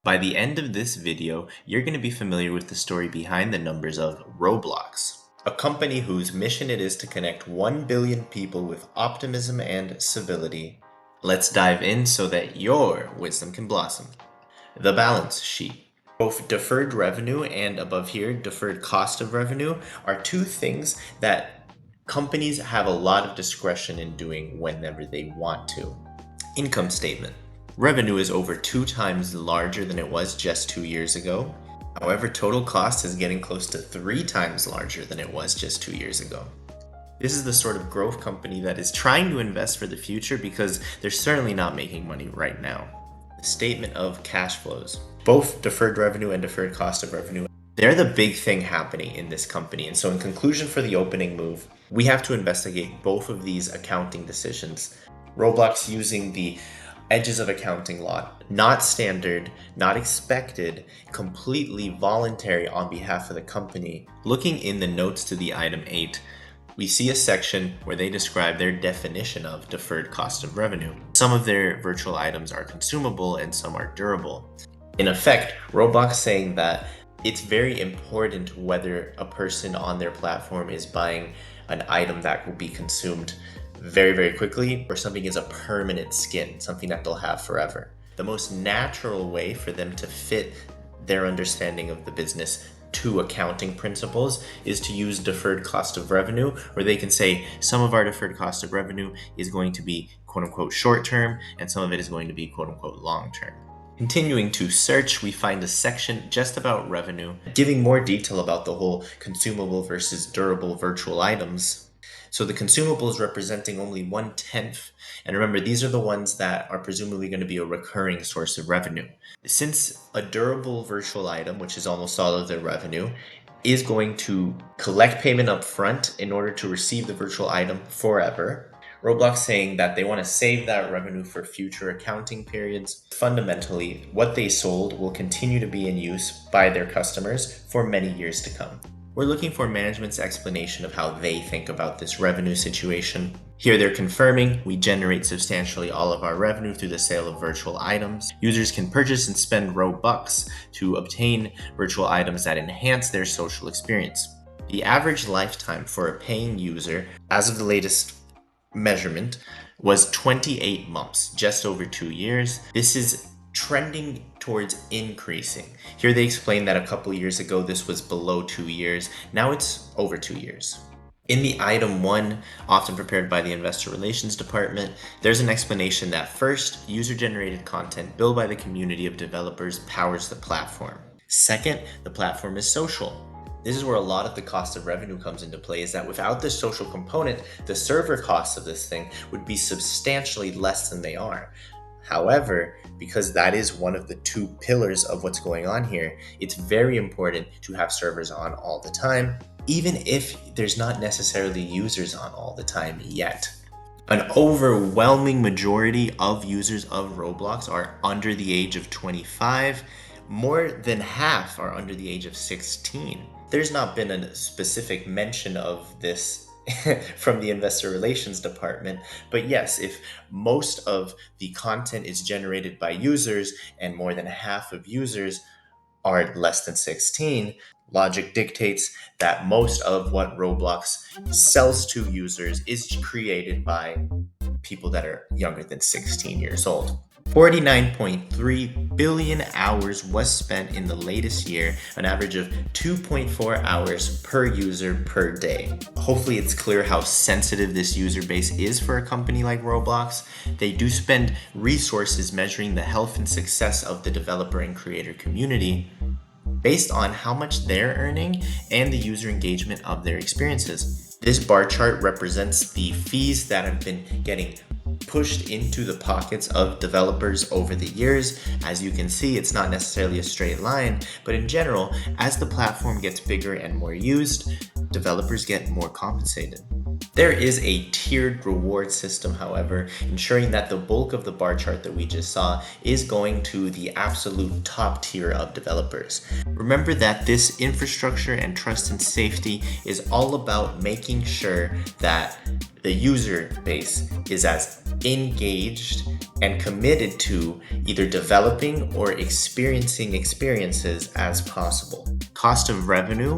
By the end of this video, you're going to be familiar with the story behind the numbers of Roblox, a company whose mission it is to connect 1 billion people with optimism and civility. Let's dive in so that your wisdom can blossom. The balance sheet. Both deferred revenue and above here, deferred cost of revenue are two things that companies have a lot of discretion in doing whenever they want to. Income statement. Revenue is over 2 times larger than it was just 2 years ago. However, total cost is getting close to 3 times larger than it was just 2 years ago. This is the sort of growth company that is trying to invest for the future because they're certainly not making money right now. The statement of cash flows. Both deferred revenue and deferred cost of revenue, they're the big thing happening in this company. And so in conclusion for the opening move, we have to investigate both of these accounting decisions. Roblox using the edges of accounting law, not standard, not expected, completely voluntary on behalf of the company. Looking in the notes to the item 8, we see a section where they describe their definition of deferred cost of revenue. Some of their virtual items are consumable and some are durable. In effect, Roblox saying that it's very important whether a person on their platform is buying an item that will be consumed very, very quickly, or something is a permanent skin, something that they'll have forever. The most natural way for them to fit their understanding of the business to accounting principles is to use deferred cost of revenue, where they can say some of our deferred cost of revenue is going to be quote unquote short term, and some of it is going to be quote unquote long term. Continuing to search, we find a section just about revenue, giving more detail about the whole consumable versus durable virtual items. So the consumables representing only 1/10, and remember, these are the ones that are presumably going to be a recurring source of revenue. Since a durable virtual item, which is almost all of their revenue, is going to collect payment up front in order to receive the virtual item forever, Roblox saying that they want to save that revenue for future accounting periods. Fundamentally, what they sold will continue to be in use by their customers for many years to come. We're looking for management's explanation of how they think about this revenue situation. Here they're confirming we generate substantially all of our revenue through the sale of virtual items. Users can purchase and spend Robux to obtain virtual items that enhance their social experience. The average lifetime for a paying user, as of the latest measurement, was 28 months, just over 2 years. This is trending towards increasing. Here they explain that a couple years ago this was below 2 years. Now it's over 2 years. In the item 1, often prepared by the Investor Relations Department, there's an explanation that first, user-generated content built by the community of developers powers the platform. Second, the platform is social. This is where a lot of the cost of revenue comes into play, is that without this social component, the server costs of this thing would be substantially less than they are. However, because that is one of the 2 pillars of what's going on here, it's very important to have servers on all the time, even if there's not necessarily users on all the time yet. An overwhelming majority of users of Roblox are under the age of 25. More than half are under the age of 16. There's not been a specific mention of this from the Investor Relations Department, but yes, if most of the content is generated by users and more than half of users are less than 16, logic dictates that most of what Roblox sells to users is created by people that are younger than 16 years old. 49.3 billion hours was spent in the latest year, an average of 2.4 hours per user per day. Hopefully it's clear how sensitive this user base is for a company like Roblox. They do spend resources measuring the health and success of the developer and creator community based on how much they're earning and the user engagement of their experiences. This bar chart represents the fees that have been getting pushed into the pockets of developers over the years. As you can see, it's not necessarily a straight line, but in general, as the platform gets bigger and more used, developers get more compensated. There is a tiered reward system, however, ensuring that the bulk of the bar chart that we just saw is going to the absolute top tier of developers. Remember that this infrastructure and trust and safety is all about making sure that the user base is as engaged and committed to either developing or experiencing experiences as possible. Cost of revenue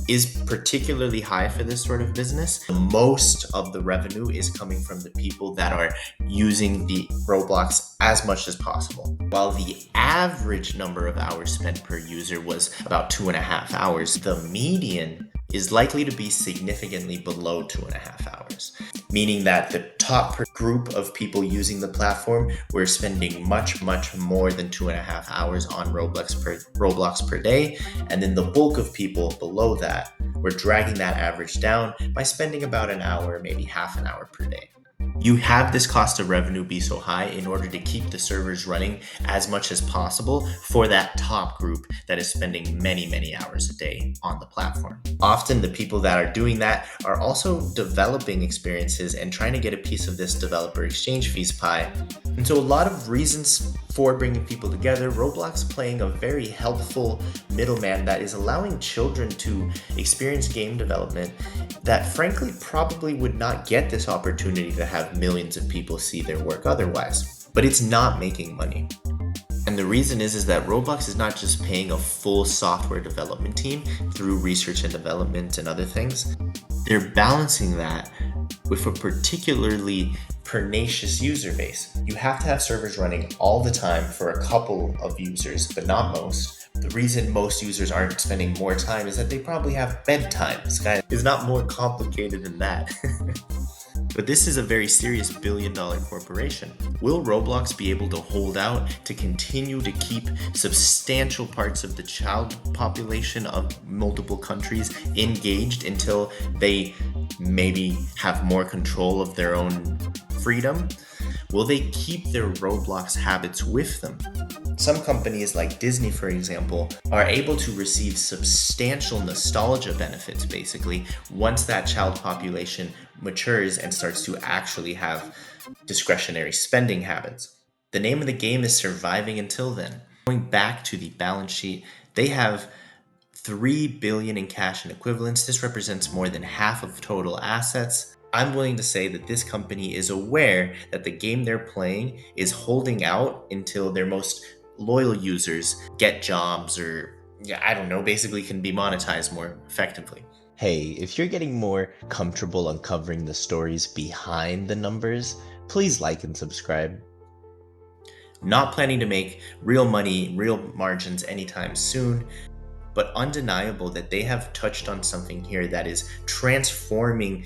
is particularly high for this sort of business. Most of the revenue is coming from the people that are using the Roblox as much as possible. While the average number of hours spent per user was about 2.5 hours, the median is likely to be significantly below 2.5 hours, meaning that the top group of people using the platform were spending much more than 2.5 hours on Roblox per day, and then the bulk of people below that were dragging that average down by spending about an hour, maybe half an hour per day. You have this cost of revenue be so high in order to keep the servers running as much as possible for that top group that is spending many hours a day on the platform. Often the people that are doing that are also developing experiences and trying to get a piece of this developer exchange fees pie. And so a lot of reasons for bringing people together, Roblox playing a very helpful middleman that is allowing children to experience game development that frankly probably would not get this opportunity to have millions of people see their work otherwise. But it's not making money. And the reason is that Roblox is not just paying a full software development team through research and development and other things. They're balancing that with a particularly pernicious user base. You have to have servers running all the time for a couple of users, but not most. The reason most users aren't spending more time is that they probably have bedtimes. Guys, it's not more complicated than that. But this is a very serious billion-dollar corporation. Will Roblox be able to hold out to continue to keep substantial parts of the child population of multiple countries engaged until they maybe have more control of their own freedom? Will they keep their Roblox habits with them? Some companies like Disney, for example, are able to receive substantial nostalgia benefits, basically, once that child population matures and starts to actually have discretionary spending habits. The name of the game is surviving until then. Going back to the balance sheet, they have $3 billion in cash and equivalents. This represents more than half of total assets. I'm willing to say that this company is aware that the game they're playing is holding out until their most loyal users get jobs or, I don't know, basically can be monetized more effectively. Hey, if you're getting more comfortable uncovering the stories behind the numbers, please like and subscribe. Not planning to make real money, real margins anytime soon, but undeniable that they have touched on something here that is transforming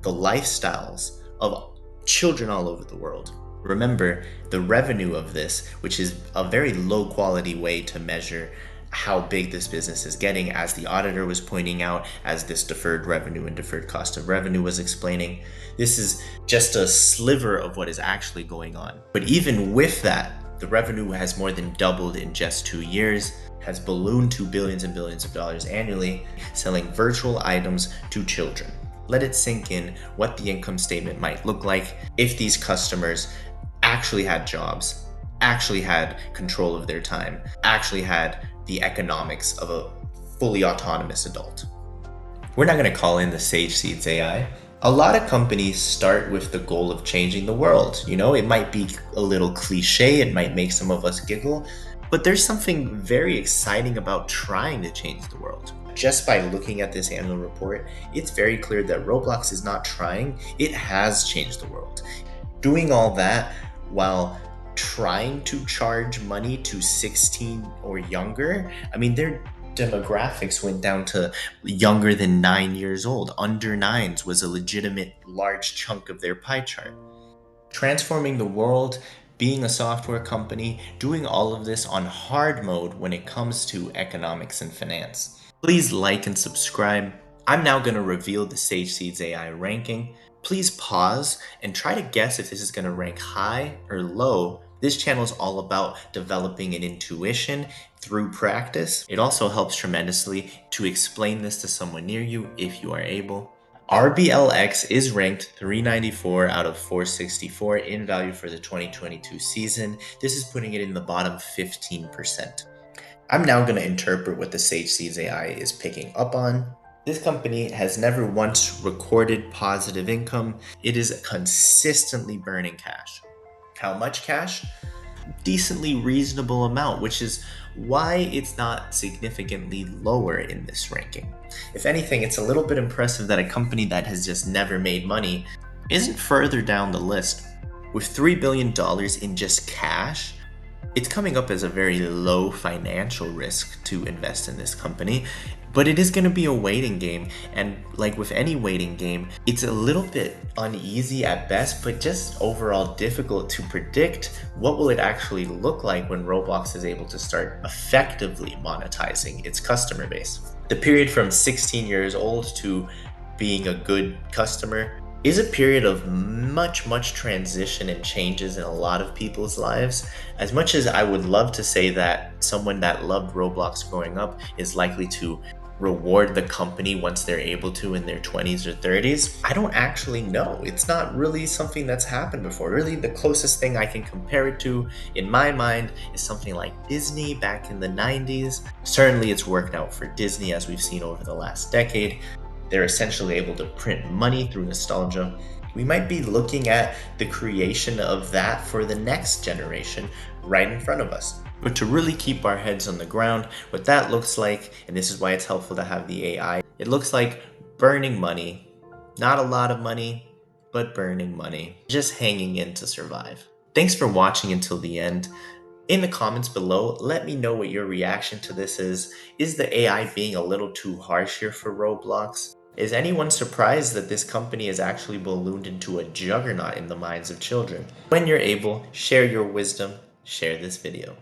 the lifestyles of children all over the world. Remember, the revenue of this, which is a very low quality way to measure how big this business is getting, as the auditor was pointing out, as this deferred revenue and deferred cost of revenue was explaining, this is just a sliver of what is actually going on. But even with that, the revenue has more than doubled in just 2 years, has ballooned to billions and billions of dollars annually, selling virtual items to children. Let it sink in what the income statement might look like if these customers actually had jobs, actually had control of their time, actually had the economics of a fully autonomous adult. We're not going to call in the Sage Seeds AI. A lot of companies start with the goal of changing the world. You know, it might be a little cliche, it might make some of us giggle, but there's something very exciting about trying to change the world. Just by looking at this annual report, it's very clear that Roblox is not trying, it has changed the world. Doing all that while trying to charge money to 16 or younger, I mean, their demographics went down to younger than 9 years old. Under 9s was a legitimate large chunk of their pie chart. Transforming the world, being a software company, doing all of this on hard mode when it comes to economics and finance. Please like and subscribe. I'm now going to reveal the Sage Seeds AI ranking. Please pause and try to guess if this is going to rank high or low. This channel is all about developing an intuition through practice. It also helps tremendously to explain this to someone near you if you are able. RBLX is ranked 394 out of 464 in value for the 2022 season. This is putting it in the bottom 15%. I'm now going to interpret what the Sage Seeds AI is picking up on. This company has never once recorded positive income. It is consistently burning cash. How much cash? Decently reasonable amount, which is why it's not significantly lower in this ranking. If anything, it's a little bit impressive that a company that has just never made money isn't further down the list. With $3 billion in just cash, it's coming up as a very low financial risk to invest in this company, but it is going to be a waiting game. And like with any waiting game, it's a little bit uneasy at best, but just overall difficult to predict what will it actually look like when Roblox is able to start effectively monetizing its customer base. The period from 16 years old to being a good customer is a period of much transition and changes in a lot of people's lives. As much as I would love to say that someone that loved Roblox growing up is likely to reward the company once they're able to in their 20s or 30s, I don't actually know. It's not really something that's happened before. Really, the closest thing I can compare it to in my mind is something like Disney back in the 90s. Certainly it's worked out for Disney, as we've seen over the last decade. They're essentially able to print money through nostalgia. We might be looking at the creation of that for the next generation right in front of us. But to really keep our heads on the ground, what that looks like, and this is why it's helpful to have the AI, it looks like burning money. Not a lot of money, but burning money. Just hanging in to survive. Thanks for watching until the end. In the comments below, let me know what your reaction to this is. Is the AI being a little too harsh here for Roblox? Is anyone surprised that this company is actually ballooned into a juggernaut in the minds of children? When you're able, share your wisdom, share this video.